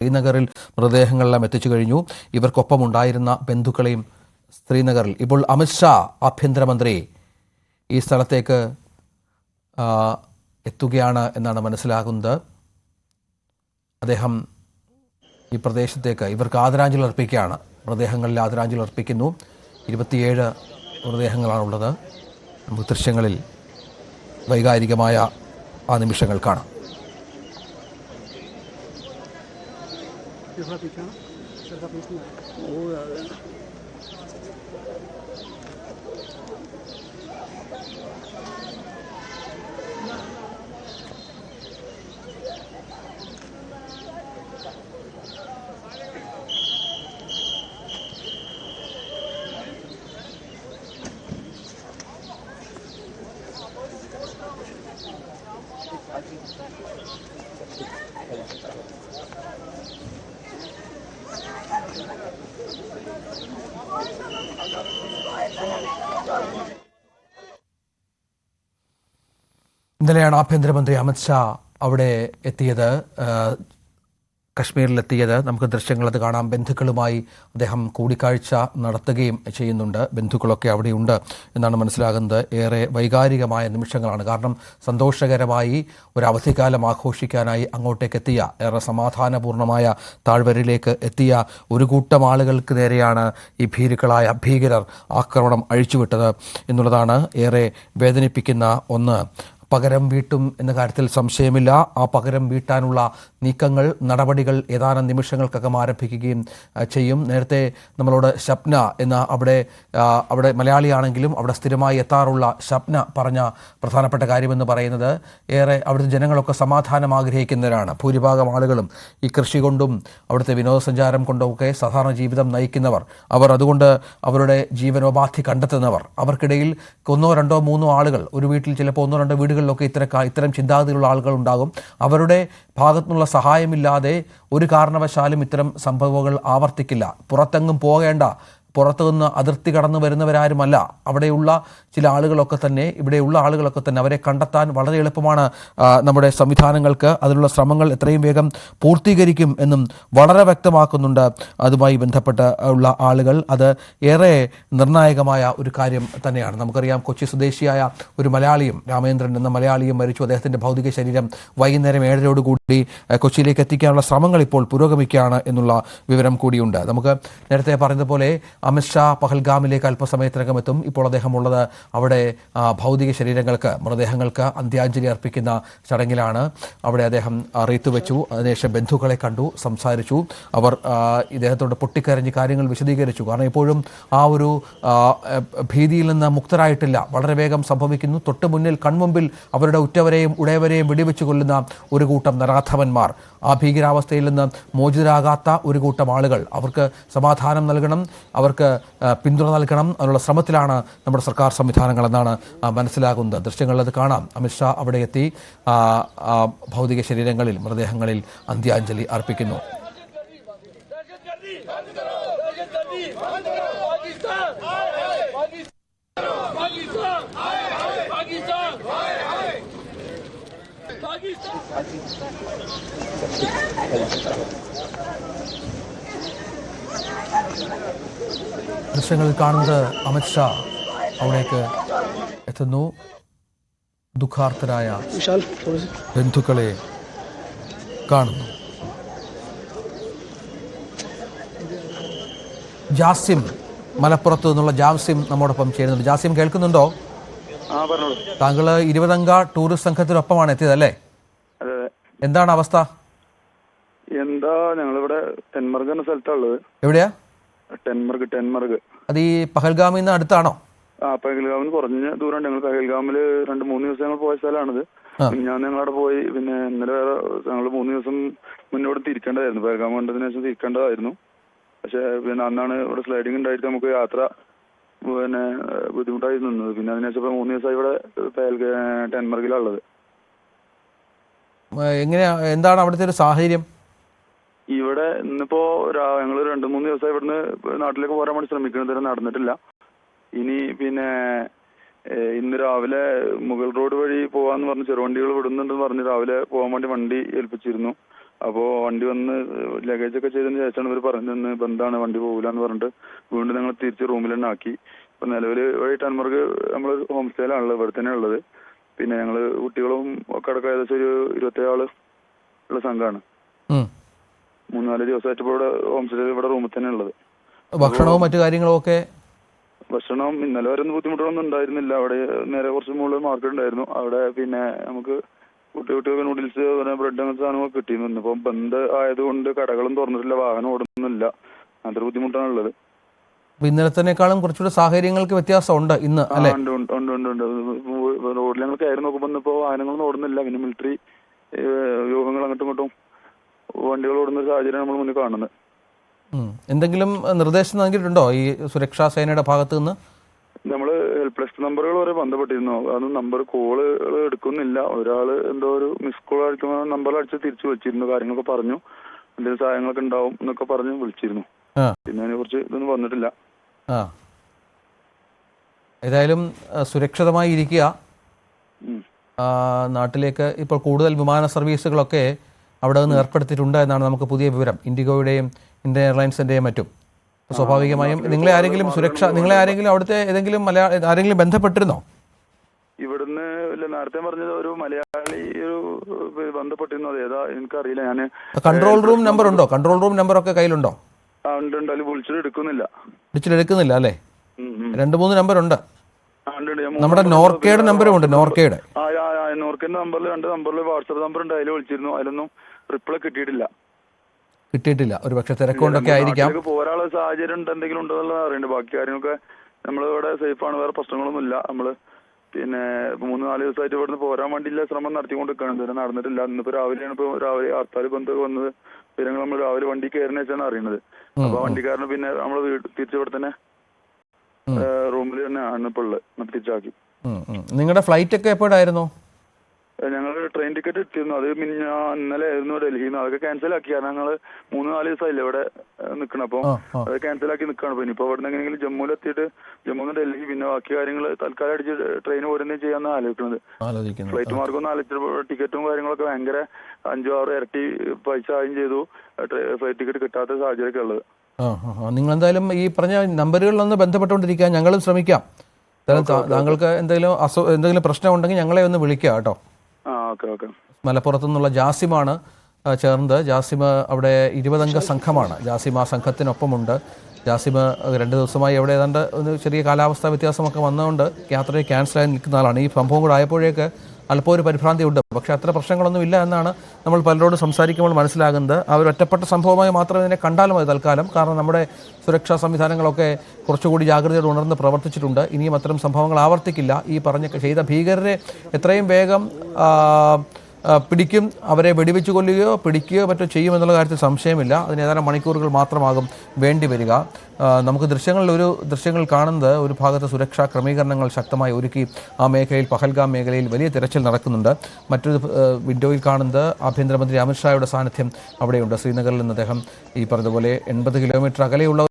ശ്രീനഗറിൽ മൃതദേഹങ്ങളെല്ലാം എത്തിച്ചു കഴിഞ്ഞു. ഇവർക്കൊപ്പം ഉണ്ടായിരുന്ന ബന്ധുക്കളെയും ശ്രീനഗറിൽ. ഇപ്പോൾ അമിത്ഷാ ആഭ്യന്തരമന്ത്രി ഈ സ്ഥലത്തേക്ക് എത്തുകയാണ് എന്നാണ് മനസ്സിലാകുന്നത്. അദ്ദേഹം ഈ പ്രദേശത്തേക്ക് ഇവർക്ക് ആദരാഞ്ജലി അർപ്പിക്കുകയാണ്. മൃതദേഹങ്ങളിൽ ആദരാഞ്ജലി അർപ്പിക്കുന്നു. 27 മൃതദേഹങ്ങളാണുള്ളത്. നമുക്ക് ദൃശ്യങ്ങളിൽ വൈകാരികമായ ആ നിമിഷങ്ങൾ കാണാം. ഇന്നലെയാണ് ആഭ്യന്തരമന്ത്രി അമിത്ഷാ അവിടെ എത്തിയത്, കശ്മീരിലെത്തിയത്. നമുക്ക് ദൃശ്യങ്ങളത് കാണാം. ബന്ധുക്കളുമായി അദ്ദേഹം കൂടിക്കാഴ്ച നടത്തുകയും ചെയ്യുന്നുണ്ട്. ബന്ധുക്കളൊക്കെ അവിടെയുണ്ട് എന്നാണ് മനസ്സിലാകുന്നത്. ഏറെ വൈകാരികമായ നിമിഷങ്ങളാണ്. കാരണം സന്തോഷകരമായി ഒരു അവധിക്കാലം ആഘോഷിക്കാനായി അങ്ങോട്ടേക്ക് എത്തിയ, ഏറെ സമാധാനപൂർണമായ താഴ്വരയിലേക്ക് എത്തിയ ഒരു കൂട്ടം ആളുകൾക്ക് നേരെയാണ് ഈ ഭീകരർ ആക്രമണം അഴിച്ചുവിട്ടത് എന്നുള്ളതാണ് ഏറെ വേദനിപ്പിക്കുന്ന ഒന്ന്. പകരം വീട്ടും എന്ന കാര്യത്തിൽ സംശയമില്ല. ആ പകരം വീട്ടാനുള്ള നീക്കങ്ങൾ, നടപടികൾ ഏതാനും നിമിഷങ്ങൾക്കകം ആരംഭിക്കുകയും ചെയ്യും. നേരത്തെ നമ്മളോട് ഷപ്ന എന്ന അവിടെ മലയാളിയാണെങ്കിലും അവിടെ സ്ഥിരമായി എത്താറുള്ള ഷപ്ന പറഞ്ഞ പ്രധാനപ്പെട്ട കാര്യമെന്ന് പറയുന്നത്, ഏറെ അവിടുത്തെ ജനങ്ങളൊക്കെ സമാധാനം ആഗ്രഹിക്കുന്നവരാണ്. ഭൂരിഭാഗം ആളുകളും ഈ കൃഷി കൊണ്ടും അവിടുത്തെ വിനോദസഞ്ചാരം കൊണ്ടുമൊക്കെ സാധാരണ ജീവിതം നയിക്കുന്നവർ, അവർ അതുകൊണ്ട് അവരുടെ ജീവനോപാധി കണ്ടെത്തുന്നവർ. അവർക്കിടയിൽ 1, 2, 3 ആളുകൾ, ഒരു വീട്ടിൽ ചിലപ്പോൾ 1, 2 വീടുകളിലൊക്കെ ഇത്തരം ചിന്താഗതിയുള്ള ആളുകൾ ഉണ്ടാകും. അവരുടെ ഭാഗത്തുനിന്നുള്ള സഹായമില്ലാതെ ഒരു കാരണവശാലും ഇത്തരം സംഭവങ്ങൾ ആവർത്തിക്കില്ല. പുറത്തെങ്ങും പോകേണ്ട, പുറത്തുനിന്ന് അതിർത്തി കടന്നു വരുന്നവരാരുമല്ല. അവിടെയുള്ള ചില ആളുകളൊക്കെ തന്നെ, ഇവിടെയുള്ള ആളുകളൊക്കെ തന്നെ അവരെ കണ്ടെത്താൻ വളരെ എളുപ്പമാണ് നമ്മുടെ സംവിധാനങ്ങൾക്ക്. അതിനുള്ള ശ്രമങ്ങൾ എത്രയും വേഗം പൂർത്തീകരിക്കും എന്നും വളരെ വ്യക്തമാക്കുന്നുണ്ട് അതുമായി ബന്ധപ്പെട്ട് ഉള്ള ആളുകൾ. അത് ഏറെ നിർണായകമായ ഒരു കാര്യം തന്നെയാണ്. നമുക്കറിയാം, കൊച്ചി സ്വദേശിയായ ഒരു മലയാളിയും, രാമേന്ദ്രൻ എന്ന മലയാളിയും മരിച്ചു. അദ്ദേഹത്തിൻ്റെ ഭൗതിക ശരീരം വൈകുന്നേരം 7:00 കൊച്ചിയിലേക്ക് എത്തിക്കാനുള്ള ശ്രമങ്ങൾ ഇപ്പോൾ പുരോഗമിക്കുകയാണ് എന്നുള്ള വിവരം കൂടിയുണ്ട്. നമുക്ക് നേരത്തെ പറഞ്ഞതുപോലെ അമിത്ഷാ പഹൽഗാമിലേക്ക് അല്പസമയത്തിനകം എത്തും. ഇപ്പോൾ അദ്ദേഹം ഉള്ളത് അവിടെ ഭൗതിക ശരീരങ്ങൾക്ക്, മൃതദേഹങ്ങൾക്ക് അന്ത്യാഞ്ജലി അർപ്പിക്കുന്ന ചടങ്ങിലാണ്. അവിടെ അദ്ദേഹം റീത്ത് വെച്ചു. അതിനുശേഷം ബന്ധുക്കളെ കണ്ടു, സംസാരിച്ചു. അവർ ഇദ്ദേഹത്തോട് പൊട്ടിക്കരഞ്ഞ് കാര്യങ്ങൾ വിശദീകരിച്ചു. കാരണം ഇപ്പോഴും ആ ഒരു ഭീതിയിൽ നിന്ന് മുക്തരായിട്ടില്ല. വളരെ വേഗം സംഭവിക്കുന്നു. തൊട്ട് മുന്നിൽ, കൺമുമ്പിൽ അവരുടെ ഉറ്റവരെയും ഉടയവരെയും വെടിവെച്ച് കൊല്ലുന്ന ഒരു കൂട്ടം നരാധവന്മാർ. ആ ഭീകരാവസ്ഥയിൽ നിന്ന് മോചിതരാകാത്ത ഒരു കൂട്ടം ആളുകൾ. അവർക്ക് സമാധാനം നൽകണം, അവർക്ക് പിന്തുണ നൽകണം. അതിനുള്ള ശ്രമത്തിലാണ് നമ്മുടെ സർക്കാർ സംവിധാനങ്ങൾ എന്നാണ് മനസ്സിലാകുന്നത്. ദൃശ്യങ്ങളിലത് കാണാം. അമിത്ഷാ അവിടെ എത്തി ഭൗതിക ശരീരങ്ങളിൽ, മൃതദേഹങ്ങളിൽ അന്ത്യാഞ്ജലി അർപ്പിക്കുന്നു. ദൃശ്യങ്ങളിൽ കാണുന്നത് അമിത്ഷാ അവിടേക്ക് എത്തുന്നു. ദുഃഖാർത്തരായ ബന്ധുക്കളെ കാണുന്നു. ജാസിം, മലപ്പുറത്ത് നിന്നുള്ള ജാസിം നമ്മോടൊപ്പം ചേരുന്നുണ്ട്. ജാസിം, കേൾക്കുന്നുണ്ടോ? താങ്കൾ 20 അംഗ ടൂറിസ്റ്റ് സംഘത്തിനൊപ്പമാണ് എത്തിയതല്ലേ? എന്താണ് അവസ്ഥ? എന്താ, ഞങ്ങളിവിടെ ടെൻമർഗ് എന്ന സ്ഥലത്തുള്ളത്. എവിടെയാ? ടെൻമർഗ്. അത് ഈ പഹൽഗാമിന്ന് അടുത്താണോ? പഹൽഗാമിന് കുറഞ്ഞ ദൂരം. ഞങ്ങൾ പഹൽഗാമില് 2-3 ദിവസം ഞങ്ങൾ പോയ സ്ഥലമാണിത്. ഞാൻ ഞങ്ങളവിടെ പോയി. പിന്നെ ഇന്നലെ വേറെ ഞങ്ങൾ 3 ദിവസം മുന്നോട്ട് തിരിക്കേണ്ടതായിരുന്നു. പഹൽഗാം കണ്ടതിന് ശേഷം തിരിക്കേണ്ടതായിരുന്നു. പക്ഷെ പിന്നെ അന്നാണ് ഇവിടെ സ്ലൈഡിങ് ഉണ്ടായിട്ട് നമുക്ക് യാത്ര പിന്നെ ബുദ്ധിമുട്ടായി നിന്നത്. പിന്നെ അതിനുശേഷം 3 ദിവസമായി ഇവിടെ ടെൻമർഗിലുള്ളത്. എന്താണ് അവിടുത്തെ ഒരു സാഹചര്യം? ഇവിടെ ഇന്നിപ്പോ ഞങ്ങൾ 2-3 ദിവസമായി ഇവിടുന്ന് നാട്ടിലേക്ക് പോരാൻ വേണ്ടി ശ്രമിക്കുന്നത്, നടന്നിട്ടില്ല. ഇനി പിന്നെ ഇന്ന് രാവിലെ മുഗൾ റോഡ് വഴി പോവാന്ന് പറഞ്ഞ് ചെറുവണ്ടികൾ വിടുന്നുണ്ടെന്ന് പറഞ്ഞ് രാവിലെ പോകാൻ വേണ്ടി വണ്ടി ഏൽപ്പിച്ചിരുന്നു. അപ്പോൾ വണ്ടി വന്ന് ലഗേജ് ഒക്കെ ചെയ്തതിന് ശേഷമാണ് ഇവർ പറഞ്ഞതെന്ന് ബന്ധാണ്, വണ്ടി പോകില്ല എന്ന് പറഞ്ഞിട്ട് വീണ്ടും ഞങ്ങൾ തിരിച്ച് റൂമിൽ തന്നെ ആക്കി. ഇപ്പൊ നിലവിൽ വഴി ടൺമർക്ക് നമ്മൾ ഹോം സ്റ്റേയിലാണുള്ളത്, ഇവിടെ തന്നെ ഉള്ളത്. പിന്നെ ഞങ്ങള് കുട്ടികളും ഒക്കെ അടക്കം ഏകദേശം ഒരു 27 ഉള്ള സംഘമാണ്. 3-4 ദിവസമായിട്ട് ഇപ്പോൾ ഇവിടെ ഹോം സ്റ്റേയിൽ ഇവിടെ റൂമിൽ തന്നെ ഉള്ളത്. ഭക്ഷണവും മറ്റു കാര്യങ്ങളും ഒക്കെ? ഭക്ഷണം ഇന്നലെ വരെ ഒന്നും ബുദ്ധിമുട്ടുകളൊന്നും ഉണ്ടായിരുന്നില്ല. അവിടെ നേരെ കുറച്ച് മുകളിൽ മാർക്കറ്റ് ഉണ്ടായിരുന്നു. അവിടെ പിന്നെ നമുക്ക് കുട്ടികൾക്ക് നൂഡിൽസ്, ബ്രെഡ് അങ്ങനത്തെ സാധനങ്ങൾ കിട്ടിയിരുന്നു. ഇപ്പം ബന്ദ് ആയതുകൊണ്ട് കടകളും തുറന്നിട്ടില്ല, വാഹനം ഓടുന്നില്ല. അതൊരു ബുദ്ധിമുട്ടാണുള്ളത്. ഇന്നലത്തേക്കാളും കുറച്ചുകൂടെ സാഹചര്യങ്ങൾക്ക് വ്യത്യാസം ഉണ്ട് ഇന്ന്, അല്ലേ? ഉണ്ട്. റോഡിൽ ഞങ്ങൾ കയറി നോക്കുമ്പോൾ ഇന്നിപ്പോ വാഹനങ്ങളൊന്നും ഓടുന്നില്ല. പിന്നെ മിലിറ്ററി വ്യൂഹങ്ങൾ അങ്ങോട്ടും ഇങ്ങോട്ടും വണ്ടികൾ ഓടുന്ന ഒരു സാഹചര്യം നമ്മൾ മുന്നിൽ കാണുന്നത്. എന്തെങ്കിലും നിർദ്ദേശം നൽകിയിട്ടുണ്ടോ ഈ സുരക്ഷാ സേനയുടെ ഭാഗത്തു നിന്ന്? നമ്മള് ഹെൽപ്ലെസ് നമ്പറുകൾ വരെ ബന്ധപ്പെട്ടിരുന്നു. അതൊന്നും നമ്പർ കോളുകൾ എടുക്കുന്നില്ല. ഒരാള് എന്തോ ഒരു മിസ് കോൾ അടിക്കുന്ന നമ്പറിൽ അടിച്ച് തിരിച്ചു വെച്ചിരുന്നു, കാര്യങ്ങളൊക്കെ പറഞ്ഞു, എന്തെങ്കിലും സഹായങ്ങളൊക്കെ ഉണ്ടാവും എന്നൊക്കെ പറഞ്ഞ് വിളിച്ചിരുന്നു. പിന്നെ അതിനെ കുറിച്ച് ഇതൊന്നും വന്നിട്ടില്ല. ഏതായാലും സുരക്ഷിതമായി ഇരിക്കുക. നാട്ടിലേക്ക് ഇപ്പോൾ കൂടുതൽ വിമാന സർവീസുകളൊക്കെ അവിടെ നിന്ന് ഏർപ്പെടുത്തിയിട്ടുണ്ട് എന്നാണ് നമുക്ക് പുതിയ വിവരം, ഇൻഡിഗോയുടെയും ഇന്ത്യൻ എയർലൈൻസിന്റെയും മറ്റും. സ്വാഭാവികമായും നിങ്ങളെ ആരെങ്കിലും അവിടുത്തെ ആരെങ്കിലും ബന്ധപ്പെട്ടിരുന്നോ? ഇവിടുന്ന് നേരത്തെ പറഞ്ഞത് ഒരു മലയാളി ബന്ധപ്പെട്ടിരുന്നു. ഏതാ എനിക്കറിയില്ല. ഞാൻ കൺട്രോൾ റൂം നമ്പർ ഉണ്ടോ? കൺട്രോൾ റൂം നമ്പർ ഒക്കെ കയ്യിലുണ്ടോ? ഉണ്ട്. അതിൽ വിളിച്ചെടുക്കുന്നില്ല അല്ലേ? 2-3 നമ്പർ ഉണ്ട്. നമ്മുടെ നോർക്കയുടെ നമ്പറും ഉണ്ട്. നോർക്കയുടെ നമ്പറിൽ 2 നമ്പറിൽ വാട്സ്ആപ്പ് നമ്പർ ഉണ്ട്. അതിൽ വിളിച്ചിരുന്നു. അതിലൊന്നും റിപ്ലൈ കിട്ടിയിട്ടില്ല. ഒരു പക്ഷെ തിരക്കൊണ്ടൊക്കെ ആയിരിക്കാം. പോരാളെ സാഹചര്യം ഉണ്ട്, എന്തെങ്കിലും ഉണ്ടോ എന്നുള്ളത് അറിയണ്ട. ബാക്കി കാര്യങ്ങളൊക്കെ നമ്മളിവിടെ സേഫാണ്, വേറെ പ്രശ്നങ്ങളൊന്നും ഇല്ല. നമ്മള് പിന്നെ 3-4 ദിവസമായിട്ട് ഇവിടുന്ന് പോരാൻ വേണ്ടിയില്ല ശ്രമം നടത്തിക്കൊണ്ടിരിക്കുകയാണ്. ഇതുവരെ നടന്നിട്ടില്ല. ഇന്നിപ്പോ രാവിലെ ഹർത്താൽ ബന്ധമൊക്കെ വന്നത് വിവരങ്ങൾ നമ്മൾ രാവിലെ വണ്ടി കയറിന വെച്ചാണ് അറിയുന്നത്. അപ്പൊ വണ്ടിക്കാരന് പിന്നെ നമ്മള് തിരിച്ചിവിടെ തന്നെ റൂമിൽ തന്നെ ആണ് ഇപ്പോൾ ഉള്ളത്. തിരിച്ചാക്കി. നിങ്ങളുടെ ഫ്ലൈറ്റ് ഒക്കെ എപ്പോഴായിരുന്നു? ഞങ്ങൾ ട്രെയിൻ ടിക്കറ്റ് ഇട്ടിരുന്നു. അത് ഇന്നലെ ആയിരുന്നു ഡൽഹിയിൽ നിന്ന്. അതൊക്കെ ക്യാൻസൽ ആക്കിയാണ്. ഞങ്ങൾ 3-4 ദിവസമായില്ലേ ഇവിടെ നിൽക്കണം. അപ്പോൾ അത് ക്യാൻസൽ ആക്കി നിൽക്കുകയാണ്. അപ്പോൾ ഇനിയിപ്പോൾ ഇവിടെ നിന്ന് എങ്ങനെയെങ്കിലും ജമ്മുവിലെത്തിയിട്ട് ജമ്മുന്ന് ഡൽഹി പിന്നെ ബാക്കി കാര്യങ്ങൾ തൽക്കാലം അടിച്ച് ട്രെയിൻ ഓരോന്നും ചെയ്യാന്നാണ് ആലോചിക്കുന്നത്. ഫ്ലൈറ്റ് മാർഗം ആലോചിച്ചപ്പോൾ ടിക്കറ്റും കാര്യങ്ങളൊക്കെ ഭയങ്കര 5-6 ഇരട്ടി പൈസ ആയും ചെയ്തു. ഫ്ലൈറ്റ് ടിക്കറ്റ് കിട്ടാത്ത സാഹചര്യമൊക്കെ ഉള്ളത്. നിങ്ങൾ എന്തായാലും ഈ പറഞ്ഞ നമ്പറുകളിലൊന്ന് ബന്ധപ്പെട്ടുകൊണ്ടിരിക്കുക. ഞങ്ങളും ശ്രമിക്കാം. താങ്കൾക്ക് എന്തെങ്കിലും പ്രശ്നം ഉണ്ടെങ്കിൽ ഞങ്ങളെ ഒന്ന് വിളിക്കുക കേട്ടോ. മലപ്പുറത്തു നിന്നുള്ള ജാസിമാണ് ചേർന്നത്. ജാസിമ അവിടെ 20 അംഗ സംഘമാണ്. ജാസിമ ആ സംഘത്തിനൊപ്പമുണ്ട്. ജാസിമ 2 ദിവസമായി അവിടെ ഏതാണ്ട് ഒരു ചെറിയ കാലാവസ്ഥാ വ്യത്യാസമൊക്കെ വന്നതുകൊണ്ട് യാത്രയെ ക്യാൻസലായി നിൽക്കുന്ന ആളാണ്. ഈ സംഭവം കൂടെ ആയപ്പോഴേക്ക് അല്പം ഒരു പരിഭ്രാന്തിയുണ്ട്. പക്ഷേ അത്ര പ്രശ്നങ്ങളൊന്നും ഇല്ല എന്നാണ് നമ്മൾ പലരോടും സംസാരിക്കുമ്പോൾ മനസ്സിലാകുന്നത്. ആ ഒരു ഒറ്റപ്പെട്ട സംഭവമായി മാത്രമേ ഇതിനെ കണ്ടാലും മതി തൽക്കാലം. കാരണം നമ്മുടെ സുരക്ഷാ സംവിധാനങ്ങളൊക്കെ കുറച്ചുകൂടി ജാഗ്രതയോടെ ഉണർന്ന് പ്രവർത്തിച്ചിട്ടുണ്ട്. ഇനിയും അത്തരം സംഭവങ്ങൾ ആവർത്തിക്കില്ല. ഈ ചെയ്ത ഭീകരരെ എത്രയും വേഗം പിടിക്കും. അവരെ വെടിവെച്ച് കൊല്ലുകയോ പിടിക്കുകയോ മറ്റോ ചെയ്യുമെന്നുള്ള കാര്യത്തിൽ സംശയമില്ല. അതിന് ഏതാനും മണിക്കൂറുകൾ മാത്രമാകും വേണ്ടി വരിക. നമുക്ക് ദൃശ്യങ്ങൾ കാണുന്നത് ഒരു ഭാഗത്ത് സുരക്ഷാ ക്രമീകരണങ്ങൾ ശക്തമായി ഒരുക്കി ആ മേഖലയിൽ, പഹൽഗാം മേഖലയിൽ വലിയ തിരച്ചിൽ നടക്കുന്നുണ്ട്. മറ്റൊരു വിൻഡോയിൽ കാണുന്നത് ആഭ്യന്തരമന്ത്രി അമിത്ഷായുടെ സാന്നിധ്യം അവിടെയുണ്ട്. ശ്രീനഗറിൽ നിന്ന് അദ്ദേഹം ഈ പറഞ്ഞതുപോലെ 80 കിലോമീറ്റർ അകലെയുള്ള